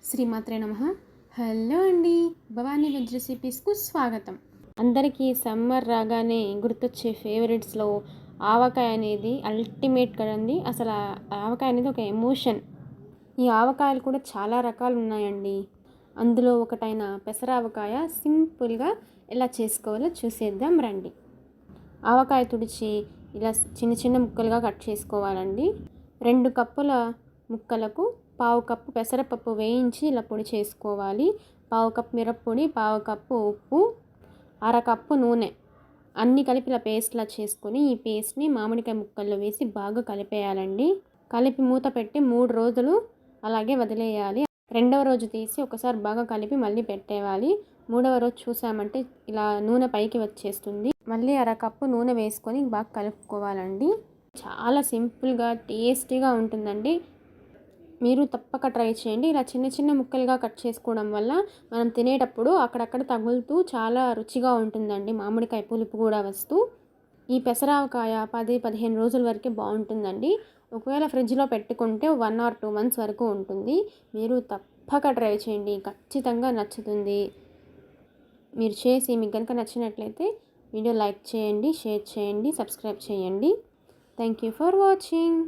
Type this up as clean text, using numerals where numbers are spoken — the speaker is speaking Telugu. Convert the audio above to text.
శ్రీమాత్రే నమః. హలో అండి, భవానీ వెజ్ రెసిపీస్కు స్వాగతం. అందరికీ సమ్మర్ రాగానే గుర్తొచ్చే ఫేవరెట్స్లో ఆవకాయ అనేది అల్టిమేట్ కదండి. అసలు ఆవకాయ అనేది ఒక ఎమోషన్. ఈ ఆవకాయలు కూడా చాలా రకాలు ఉన్నాయండి. అందులో ఒకటైన పెసర ఆవకాయ సింపుల్గా ఎలా చేసుకోవాలో చూసేద్దాం రండి. ఆవకాయ తుడిచి ఇలా చిన్న చిన్న ముక్కలుగా కట్ చేసుకోవాలండి. 2 కప్పుల ముక్కలకు పావు కప్పు పెసరపప్పు వేయించి ఇలా పొడి చేసుకోవాలి. పావు కప్పు మిరప్పొడి, పావు కప్పు ఉప్పు, అరకప్పు నూనె అన్నీ కలిపి ఇలా పేస్ట్లా చేసుకొని ఈ పేస్ట్ని మామిడికాయ ముక్కల్లో వేసి బాగా కలిపేయాలండి. కలిపి మూత పెట్టి 3 రోజులు అలాగే వదిలేయాలి. 2వ రోజు తీసి ఒకసారి బాగా కలిపి మళ్ళీ పెట్టేయాలి. 3వ రోజు చూసామంటే ఇలా నూనె పైకి వచ్చేస్తుంది. మళ్ళీ అరకప్పు నూనె వేసుకొని బాగా కలుపుకోవాలండి. చాలా సింపుల్గా టేస్టీగా ఉంటుందండి. మీరు తప్పక ట్రై చేయండి. ఇలా చిన్న చిన్న ముక్కలుగా కట్ చేసుకోవడం వల్ల మనం తినేటప్పుడు అక్కడక్కడ తగులుతూ చాలా రుచిగా ఉంటుందండి. మామిడికాయ పులుపు కూడా వస్తూ ఈ పెసరావకాయ 10-15 రోజుల వరకే బాగుంటుందండి. ఒకవేళ ఫ్రిడ్జ్లో పెట్టుకుంటే 1 or 2 months వరకు ఉంటుంది. మీరు తప్పక ట్రై చేయండి, ఖచ్చితంగా నచ్చుతుంది. మీరు చేసి మీకు కనుక నచ్చినట్లయితే వీడియో లైక్ చేయండి, షేర్ చేయండి, సబ్స్క్రైబ్ చేయండి. Thank you for watching.